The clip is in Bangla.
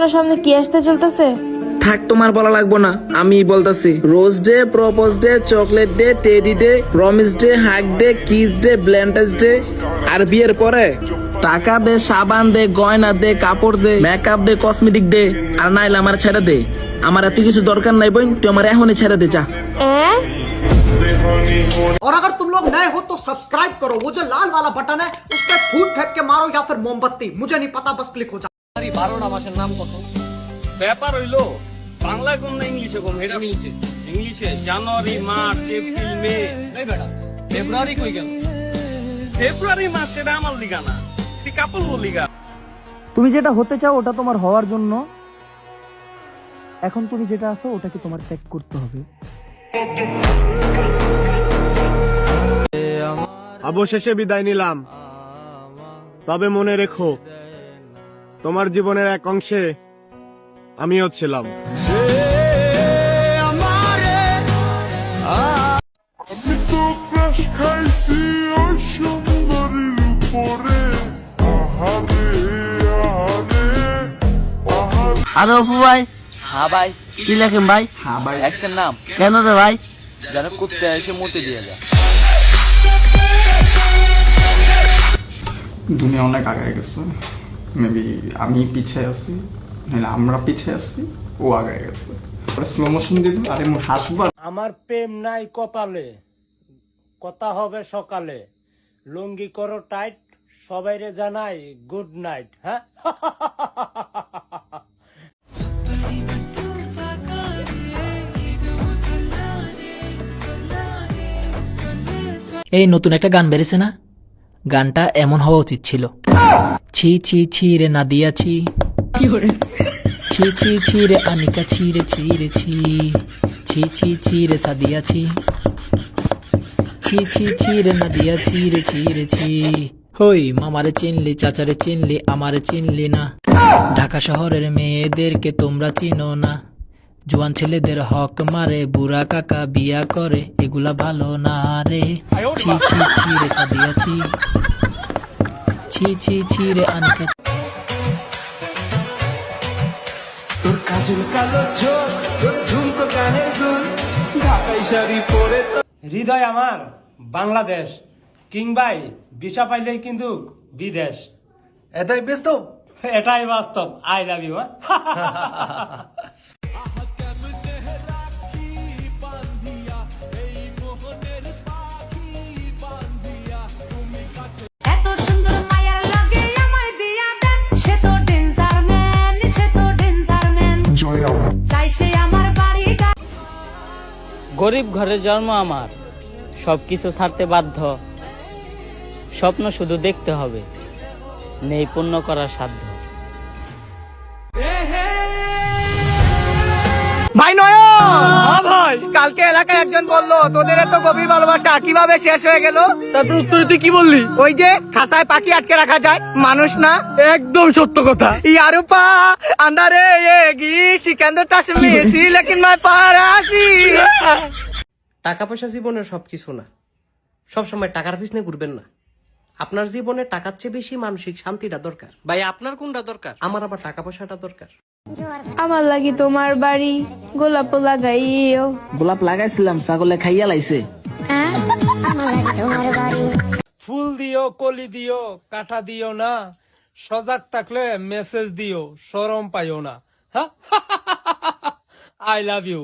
তোমার সামনে কি আসতে চলতেছে? থাক, তোমার বলা লাগবো না, আমি বলতাছি। Rose day, propose day, chocolate day, teddy day, promise day, hug day, kiss day, valentines day. আর বিয়ের পরে টাকা দে, সাবান দে, গয়না দে, কাপড় দে, মেকআপ দে, কসমেটিক দে। আর নাইলে আমার ছেড়ে দে। আমার এত কিছু দরকার নাই বোন, তুই আমার এখনই ছেড়ে দে, যা। और अगर तुम लोग नए हो तो सब्सक्राइब करो, वो जो लाल वाला बटन है उस पर फूट फेंक के मारो या फिर मोमबत्ती, मुझे नहीं पता, बस क्लिक हो जाए। 12টা মাসের নাম কত? ব্যাপার হইলো বাংলা কোন না ইংলিশে কোন? এটা ইংলিশে জানুয়ারি, মার্চ, এপ্রিল, মে। এই বেটা, ফেব্রুয়ারি কই গেল? ফেব্রুয়ারি মাস এটা আমার লিগা না, তুই কাপল লিগা। তুমি যেটা হতে চাও ওটা তোমার হওয়ার জন্য এখন তুমি যেটা আছো ওটাকে তোমার ত্যাগ করতে হবে। অবশেষে বিদায় নিলাম, তবে মনে রেখো তোমার জীবনের এক অংশে আমিও ছিলাম। আরে অপু ভাই, হ্যাঁ ভাই। কি লেখেন ভাই? হ্যাঁ ভাই, এক্সের নাম কেন রে ভাই? যেন কুত্তে এসে মতে দিয়ে যায়। দুনিয়া অনেক আগায় গেছে, মেবি আমি পিছিয়ে আছি, নাহলে আমরা পিছিয়ে আছি, ও আগায় গেছে। স্লো মোশন দিবে আর এমন হাসবো। আমার প্রেম নাই কপালে, কথা হবে সকালে, লুঙ্গি করো টাইট, সবাইরে জানাই গুড নাইট। হ্যাঁ, এই নতুন একটা গান বেরিয়েছে না, গানটা এমন হওয়া উচিত ছিল। ছি ছি ছি রে নাদিয়া ছি, ছি ছি ছি রে আনিকা ছি রে ছি রে ছি, ছি ছি ছি রে সাদিয়া ছি, ছি ছি ছি রে নাদিয়া ছি রে ছি রে ছি। হই মামারে চিনলি, চাচারে চিনলি, আমারে চিনলি না। ঢাকা শহরের মেয়েদেরকে তোমরা চিনো না। জোয়ান ছেলেদের হক মারে, বুড়া কাকা বিয়া করে, এগুলা ভালো না রে। ছি ছি ছি রে সাদিয়া ছি, ছি ছি ছি রে আনিকা। তোর কাজল কালো চোখ, তোর ঝুমকো কানের দুল, ঢাকাই শাড়ি পরে। হৃদয় আমার বাংলাদেশ, কিংবাই ভিসা পাইলেই কিন্তু বিদেশ। এটাই বাস্তব, এটাই বাস্তব। I love you. এত সুন্দর মায়ার লাগে আমার দিয়া দেন, সে তো ডেঞ্জার ম্যান, সে তো ডেঞ্জার ম্যান। চাই সে আমার বাড়ি। গরিব ঘরে জন্ম আমার, সবকিছু ছাড়তে বাধ্য। স্বপ্ন শুধু দেখতে হবে, নেই পূর্ণ করার সাধ্য। ভাই নয়ন, ভাই কালকে এলাকায় একজন বললো তোদের এত গভীর ভালোবাসা কিভাবে শেষ হয়ে গেল। তারপর উত্তরে তুই কি বললি? ওই যে খাসায় পাখি আটকে রাখা যায়, মানুষ না। একদম সত্য কথা। ইয়ারুপা আন্ডারে এগি সিকান্দর টাসমি সি লেকিন মাই পারাসি। টাকা পয়সা জীবনের সবকিছু না, সব সময় টাকার পিছনে ঘুরবেন না। আপনার জীবনে টাকার চেয়ে বেশি মানসিক শান্তিটা দরকার। ভাই আপনার কোনটা দরকার? আমার আবার টাকা পয়সাটা দরকার। আমার লাগি তোমার বাড়ি গোলাপ লাগাইও। গোলাপ লাগাইছিলাম, ছাগলে খাইয়া লাইছে। ফুল দিও, কলি দিও, কাঠা দিও না, সজাগ থাকলে মেসেজ দিও, শরম পাইও না। হ্যাঁ, আই লাভ ইউ।